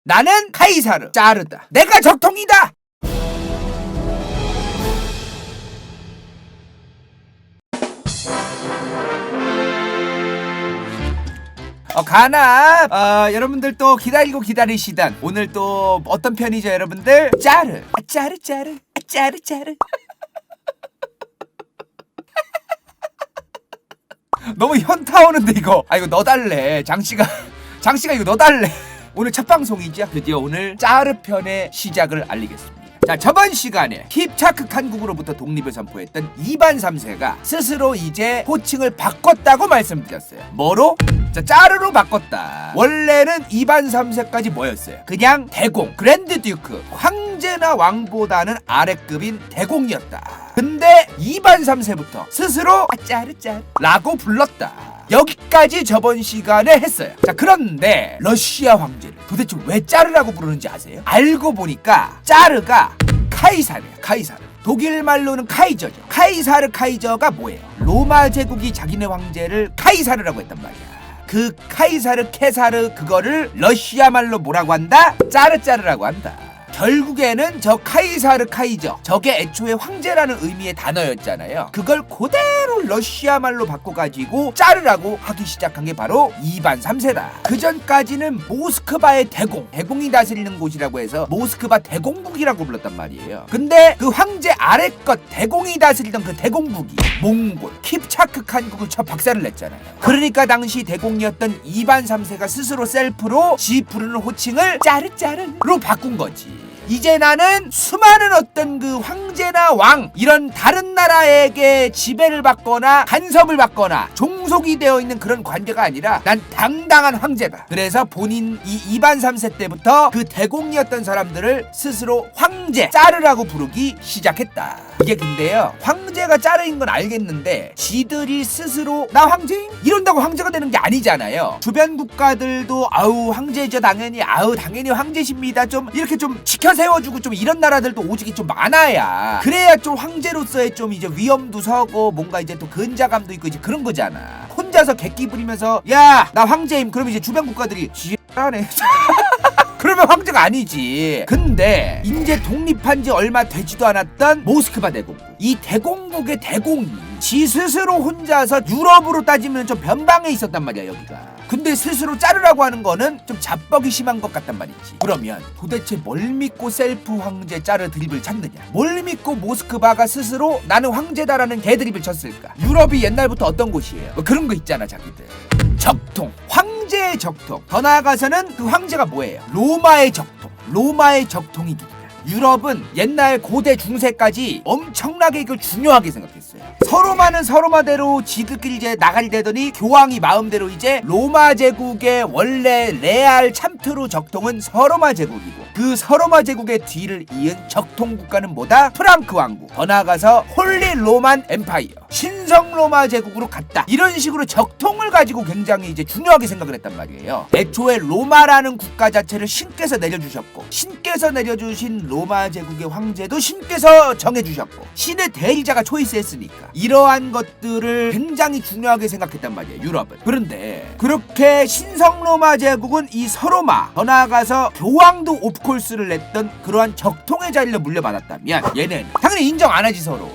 나는 카이사르 짜르다. 내가 적통이다. 가나 여러분들 또 기다리고 기다리시던 오늘 또 어떤 편이죠 여러분들? 짜르 짜르 짜르 짜르 짜르 너무 현타 오는데 이거. 이거 넣어달래. 장씨가 이거 넣어달래. 오늘 첫 방송이죠. 드디어 오늘 짜르 편의 시작을 알리겠습니다. 자, 저번 시간에 힙차크 한국으로부터 독립을 선포했던 2반 3세가 스스로 이제 호칭을 바꿨다고 말씀드렸어요. 뭐로? 자, 짜르로 바꿨다. 원래는 2반 3세까지 뭐였어요? 그냥 대공, 그랜드 듀크, 황제나 왕보다는 아래급인 대공이었다. 근데 2반 3세부터 스스로 짜르짜르 라고 불렀다. 여기까지 저번 시간에 했어요. 자, 그런데 러시아 황제를 도대체 왜 짜르라고 부르는지 아세요? 알고 보니까 짜르가 카이사르예요. 카이사르. 독일 말로는 카이저죠. 카이저가 뭐예요? 로마 제국이 자기네 황제를 카이사르라고 했단 말이야. 그 카이사르, 케사르 그거를 러시아 말로 뭐라고 한다? 짜르짜르라고 한다. 결국에는 저 카이사르 카이저, 저게 애초에 황제라는 의미의 단어였잖아요. 그걸 그대로 러시아 말로 바꿔가지고 짜르라고 하기 시작한 게 바로 2반 3세다. 그 전까지는 모스크바의 대공이 다스리는 곳이라고 해서 모스크바 대공국이라고 불렀단 말이에요. 근데 그 황제 아래껏 대공이 다스리던 그 대공국이 몽골, 킵차크 칸국을 쳐 박살을 냈잖아요. 그러니까 당시 대공이었던 2반 3세가 스스로 셀프로 지 부르는 호칭을 짜르짜르로 바꾼 거지. 이제 나는 수많은 어떤 그 황제나 왕 이런 다른 나라에게 지배를 받거나 간섭을 받거나 종속이 되어 있는 그런 관계가 아니라 난 당당한 황제다. 그래서 본인 이 2반 3세 때부터 그 대공이었던 사람들을 스스로 황제 짜르라고 부르기 시작했다. 이게 근데요, 황제가 짜르인 건 알겠는데 지들이 스스로 나 황제임? 이런다고 황제가 되는 게 아니잖아요. 주변 국가들도 아우 황제죠 당연히, 아우 당연히 황제십니다, 좀 이렇게 좀 지켜 세워주고 좀 이런 나라들도 오직이 좀 많아야, 그래야 좀 황제로서의 좀 이제 위엄도 서고 뭔가 이제 또 근자감도 있고 이제 그런 거잖아. 혼자서 객기 부리면서 야 나 황제임 그러면 이제 주변 국가들이 지랄하네 그러면 황제가 아니지. 근데 이제 독립한 지 얼마 되지도 않았던 모스크바 대공국, 이 대공국의 대공이 지 스스로 혼자서 유럽으로 따지면 좀 변방에 있었단 말이야 여기가. 근데 스스로 짜르라고 하는 거는 좀 자뻑이 심한 것 같단 말이지. 그러면 도대체 뭘 믿고 셀프 황제 짜르 드립을 찾느냐? 뭘 믿고 모스크바가 스스로 나는 황제다라는 개드립을 쳤을까? 유럽이 옛날부터 어떤 곳이에요? 뭐 그런 거 있잖아 자기들. 적통, 황제의 적통. 더 나아가서는 그 황제가 뭐예요? 로마의 적통, 로마의 적통이기. 유럽은 옛날 고대 중세까지 엄청나게 이걸 중요하게 생각했어요. 서로마는 서로마대로 지들끼리 이제 나가리되더니 교황이 마음대로 이제 로마 제국의 원래 레알 참트루 적통은 서로마 제국이고, 그 서로마 제국의 뒤를 이은 적통 국가는 뭐다? 프랑크 왕국. 더 나아가서 홀리 로만 엠파이어, 신성 로마 제국으로 갔다. 이런 식으로 적통을 가지고 굉장히 이제 중요하게 생각을 했단 말이에요. 애초에 로마라는 국가 자체를 신께서 내려주셨고, 신께서 내려주신 로마 제국의 황제도 신께서 정해주셨고, 신의 대리자가 초이스했으니까 이러한 것들을 굉장히 중요하게 생각했단 말이에요 유럽은. 그런데 그렇게 신성 로마 제국은 이 서로마, 더 나아가서 교황도 오프콜스를 냈던 그러한 적통의 자리를 물려받았다면 얘는 당연히 인정 안 하지 서로.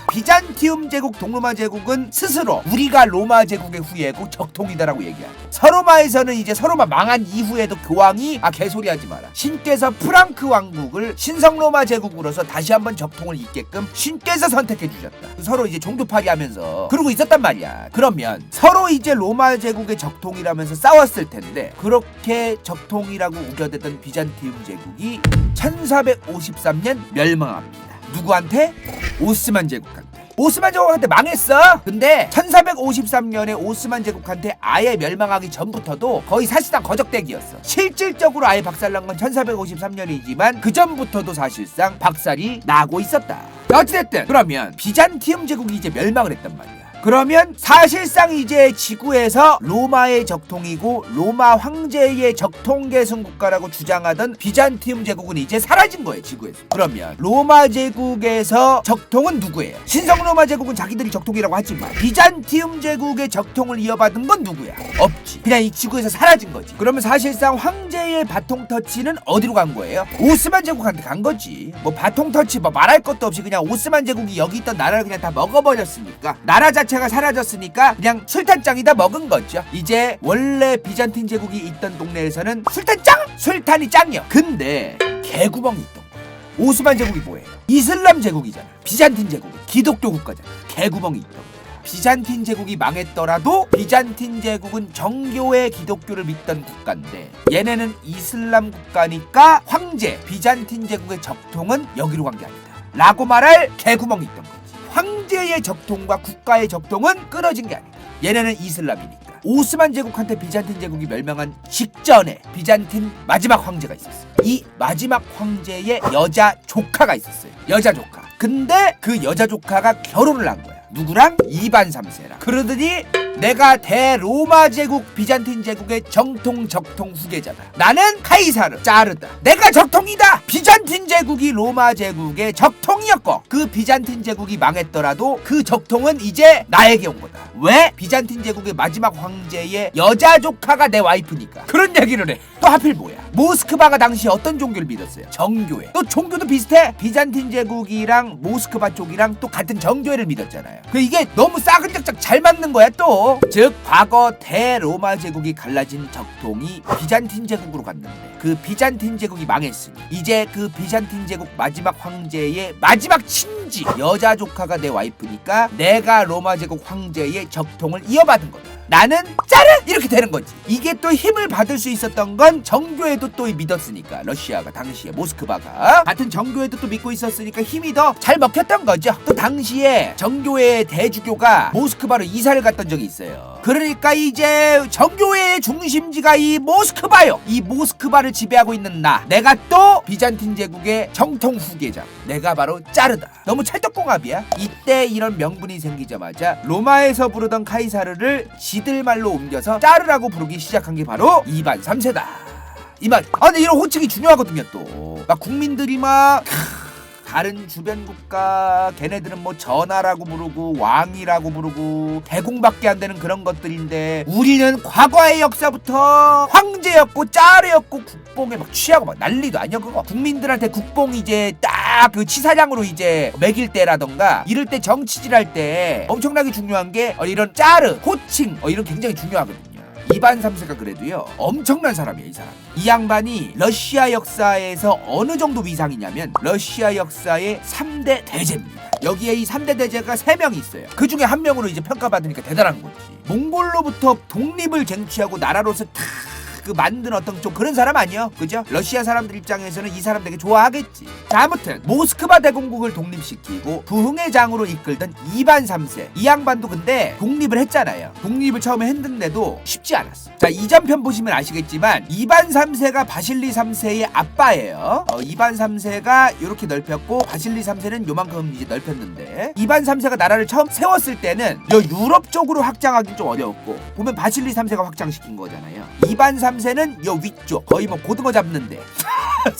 비잔티움 제국, 동로마 제국은 스스로 우리가 로마 제국의 후예고 적통이다라고 얘기하고, 서로마에서는 이제 서로마 망한 이후에도 교황이 개소리 하지 마라, 신께서 프랑크 왕국을 신성 로마 제국으로서 다시 한번 적통을 잇게끔 신께서 선택해 주셨다. 서로 이제 종교파리 하면서 그러고 있었단 말이야. 그러면 서로 이제 로마 제국의 적통이라면서 싸웠을 텐데, 그렇게 적통이라고 우겨대던 비잔티움 제국이 1453년 멸망합니다. 누구한테? 오스만 제국한테. 오스만 제국한테 망했어. 근데 1453년에 오스만 제국한테 아예 멸망하기 전부터도 거의 사실상 거적대기였어. 실질적으로 아예 박살난 건 1453년이지만 그 전부터도 사실상 박살이 나고 있었다. 어찌됐든 그러면 비잔티움 제국이 이제 멸망을 했단 말이야. 그러면 사실상 이제 지구에서 로마의 적통이고 로마 황제의 적통 계승 국가라고 주장하던 비잔티움 제국은 이제 사라진 거예요, 지구에서. 그러면 로마 제국에서 적통은 누구예요? 신성 로마 제국은 자기들이 적통이라고 하지만 비잔티움 제국의 적통을 이어받은 건 누구야? 없지. 그냥 이 지구에서 사라진 거지. 그러면 사실상 황제의 바통 터치는 어디로 간 거예요? 오스만 제국한테 간 거지. 뭐 바통 터치 뭐 말할 것도 없이 그냥 오스만 제국이 여기 있던 나라를 그냥 다 먹어버렸으니까, 나라 자체가 사라졌으니까 그냥 술탄장이 다 먹은 거죠. 이제 원래 비잔틴 제국이 있던 동네에서는 술탄짱! 술탄이 짱이요. 근데 개구멍이 있던 거야. 오스만 제국이 뭐예요? 이슬람 제국이잖아. 비잔틴 제국은 기독교 국가잖아. 개구멍이 있던 거야. 비잔틴 제국이 망했더라도 비잔틴 제국은 정교의 기독교를 믿던 국가인데 얘네는 이슬람 국가니까 황제 비잔틴 제국의 적통은 여기로 간 게 아니다 라고 말할 개구멍이 있던 거지. 황제의 적통과 국가의 적통은 끊어진 게 아니다. 얘네는 이슬람이니까. 오스만 제국한테 비잔틴 제국이 멸망한 직전에 비잔틴 마지막 황제가 있었어요. 이 마지막 황제의 여자 조카가 있었어요. 여자 조카. 근데 그 여자 조카가 결혼을 한 거야. 누구랑? 이반 3세랑. 그러더니 내가 대로마 제국 비잔틴 제국의 정통 적통 후계자다. 나는 카이사르 짜르다. 내가 적통이다. 비잔틴 제국이 로마 제국의 적통이었고 그 비잔틴 제국이 망했더라도 그 적통은 이제 나에게 온 거다. 왜? 비잔틴 제국의 마지막 황제의 여자 조카가 내 와이프니까. 그런 얘기를 해. 또 하필 뭐야? 모스크바가 당시 어떤 종교를 믿었어요? 정교회. 또 종교도 비슷해. 비잔틴 제국이랑 모스크바 쪽이랑 또 같은 정교회를 믿었잖아요. 그 이게 너무 싸근짝짝 잘 맞는 거야 또. 즉 과거 대로마 제국이 갈라진 적통이 비잔틴 제국으로 갔는데 그 비잔틴 제국이 망했으니 이제 그 비잔틴 제국 마지막 황제의 마지막 친지 여자 조카가 내 와이프니까 내가 로마 제국 황제의 적통을 이어받은 거다. 나는 짜르! 이렇게 되는 거지. 이게 또 힘을 받을 수 있었던 건 정교회도 또 믿었으니까. 러시아가 당시에 모스크바가 같은 정교회도 또 믿고 있었으니까 힘이 더 잘 먹혔던 거죠. 또 당시에 정교회의 대주교가 모스크바로 이사를 갔던 적이 있어요. 그러니까 이제 정교회의 중심지가 이 모스크바요. 이 모스크바를 지배하고 있는 내가 또 비잔틴 제국의 정통 후계자. 내가 바로 짜르다. 너무 찰떡궁합이야. 이때 이런 명분이 생기자마자 로마에서 부르던 카이사르를 지들 말로 옮겨서 짜르라고 부르기 시작한 게 바로 이반 3세다. 이 말. 근데 이런 호칭이 중요하거든요 또. 막 국민들이 막 다른 주변 국가 걔네들은 뭐 전하라고 부르고 왕이라고 부르고 대공밖에 안 되는 그런 것들인데 우리는 과거의 역사부터 황제였고 짜르였고 국뽕에 막 취하고 막 난리도 아니야 그거. 국민들한테 국뽕 이제 딱 그 치사량으로 이제 매길 때라던가 이럴 때 정치질할 때 엄청나게 중요한 게 이런 짜르, 호칭 이런 굉장히 중요하거든요. 이반 3세가 그래도요 엄청난 사람이에요. 이 사람. 이 양반이 러시아 역사에서 어느 정도 위상이냐면 러시아 역사의 3대 대제입니다. 여기에 이 3대 대제가 3명이 있어요. 그 중에 한 명으로 이제 평가받으니까 대단한 거지. 몽골로부터 독립을 쟁취하고 나라로서 그 만든 어떤 좀 그런 사람 아니야? 그죠? 러시아 사람들 입장에서는 이 사람 되게 좋아하겠지. 자, 아무튼 모스크바 대공국을 독립시키고 부흥의 장으로 이끌던 이반 3세. 이 양반도 근데 독립을 했잖아요. 독립을 처음에 했는데도 쉽지 않았어. 자, 이전편 보시면 아시겠지만 이반 3세가 바실리 3세의 아빠예요. 이반 3세가 이렇게 넓혔고 바실리 3세는 요만큼 이제 넓혔는데 이반 3세가 나라를 처음 세웠을 때는 유럽 쪽으로 확장하기 좀 어려웠고 보면 바실리 3세가 확장시킨 거잖아요. 이반 3세는 요 위쪽 거의 뭐 고등어 잡는데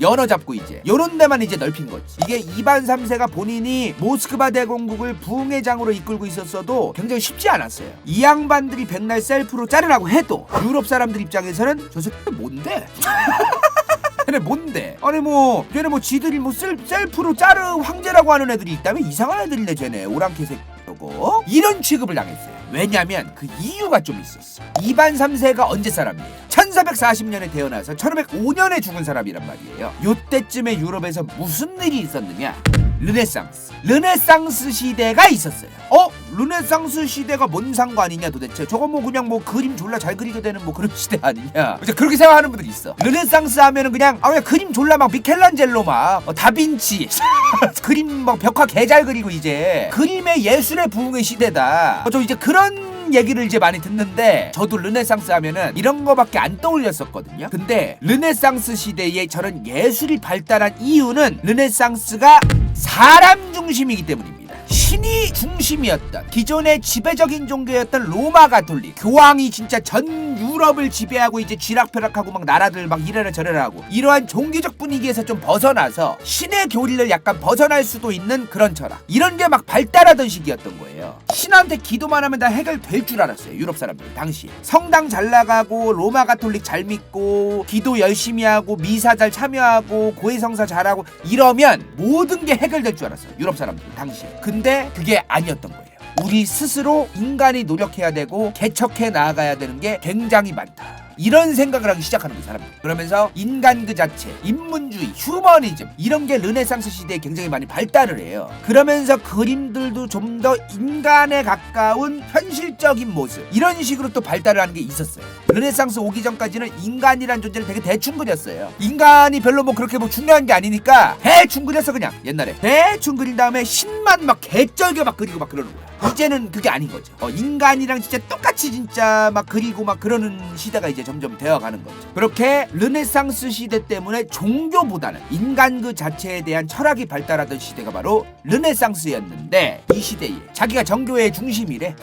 연어 잡고 이제 요런 데만 이제 넓힌 거지. 이게 이반 3세가 본인이 모스크바 대공국을 부흥의 장으로 이끌고 있었어도 굉장히 쉽지 않았어요. 이 양반들이 백날 셀프로 자르라고 해도 유럽 사람들 입장에서는 저 새끼 뭔데? 얘네 뭔데? 아니 뭐 얘네 뭐 지들이 뭐 셀프로 짜르 황제라고 하는 애들이 있다면 이상한 애들이네 쟤네. 오랑캐색 이런 취급을 당했어요. 왜냐면 그 이유가 좀 있었어. 이반 3세가 언제 사람이에요? 1440년에 태어나서 1505년에 죽은 사람이란 말이에요. 요때쯤에 유럽에서 무슨 일이 있었느냐? 르네상스 시대가 있었어요. 르네상스 시대가 뭔 상관이냐 도대체. 저거 뭐 그냥 뭐 그림 졸라 잘 그리게 되는 뭐 그런 시대 아니냐. 그렇게 생각하는 분들이 있어. 르네상스 하면은 그냥 그림 졸라 막 미켈란젤로 막 다빈치 그림 막 벽화 개 잘 그리고 이제 그림의 예술의 부흥의 시대다. 저 이제 그런 얘기를 이제 많이 듣는데 저도 르네상스 하면은 이런 거밖에 안 떠올렸었거든요. 근데 르네상스 시대에 저런 예술이 발달한 이유는 르네상스가 사람 중심이기 때문입니다. 신이 중심이었던 기존의 지배적인 종교였던 로마 가톨릭 교황이 진짜 전 유럽을 지배하고 이제 쥐락펴락하고 막 나라들 막 이래라 저래라 하고 이러한 종교적 분위기에서 좀 벗어나서 신의 교리를 약간 벗어날 수도 있는 그런 철학, 이런 게 막 발달하던 시기였던 거예요. 신한테 기도만 하면 다 해결될 줄 알았어요, 유럽 사람들 당시에. 성당 잘 나가고 로마 가톨릭 잘 믿고 기도 열심히 하고 미사 잘 참여하고 고해성사 잘하고 이러면 모든 게 해결될 줄 알았어요, 유럽 사람들 당시에. 근데 그게 아니었던 거예요. 우리 스스로 인간이 노력해야 되고 개척해 나아가야 되는 게 굉장히 많다, 이런 생각을 하기 시작하는 거예요, 사람들. 그러면서 인간 그 자체, 인문주의, 휴머니즘 이런 게 르네상스 시대에 굉장히 많이 발달을 해요. 그러면서 그림들도 좀 더 인간에 가까운 현실적인 모습, 이런 식으로 또 발달을 하는 게 있었어요. 르네상스 오기 전까지는 인간이란 존재를 되게 대충 그렸어요. 인간이 별로 뭐 그렇게 뭐 중요한 게 아니니까 대충 그렸어. 그냥 옛날에 대충 그린 다음에 신만 막 개쩔게 막 그리고 막 그러는 거야. 이제는 그게 아닌 거죠. 인간이랑 진짜 똑같이 진짜 막 그리고 막 그러는 시대가 이제 점점 되어가는 거죠. 그렇게 르네상스 시대 때문에 종교보다는 인간 그 자체에 대한 철학이 발달하던 시대가 바로 르네상스였는데, 이 시대에 자기가 정교의 중심이래.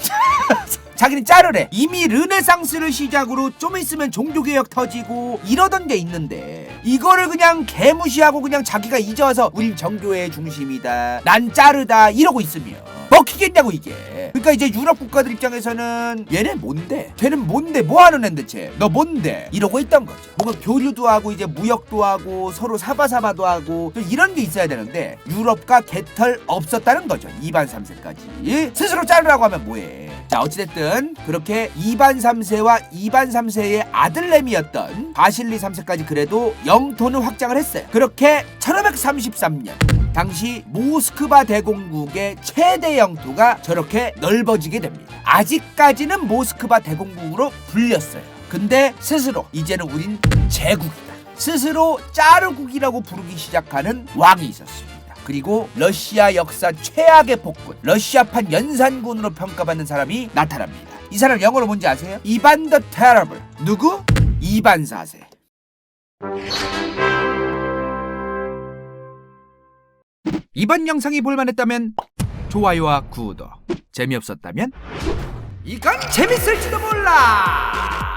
자기는 짜르래. 이미 르네상스를 시작으로 좀 있으면 종교개혁 터지고 이러던 게 있는데 이거를 그냥 개무시하고 그냥 자기가 이제 와서 우린 정교의 중심이다, 난 짜르다 이러고 있으면 먹히겠냐고 이게. 그러니까 이제 유럽 국가들 입장에서는 얘네 뭔데? 쟤는 뭔데? 뭐하는 앤데 쟤? 너 뭔데? 이러고 있던 거죠. 뭔가 교류도 하고 이제 무역도 하고 서로 사바사바도 하고 이런 게 있어야 되는데 유럽과 개털 없었다는 거죠. 2반 3세까지 스스로 자르라고 하면 뭐해. 자, 어찌됐든 그렇게 2반 3세와 2반 3세의 아들내미였던 바실리 3세까지 그래도 영토는 확장을 했어요. 그렇게 1533년 당시 모스크바 대공국의 최대 영토가 저렇게 넓어지게 됩니다. 아직까지는 모스크바 대공국으로 불렸어요. 근데 스스로 이제는 우린 제국이다, 스스로 짜르국이라고 부르기 시작하는 왕이 있었습니다. 그리고 러시아 역사 최악의 폭군, 러시아판 연산군으로 평가받는 사람이 나타납니다. 이 사람 영어로 뭔지 아세요? 이반 더 테러블. 누구? 이반 4세. 이번 영상이 볼만했다면 좋아요와 구독, 재미없었다면 이건 재밌을지도 몰라.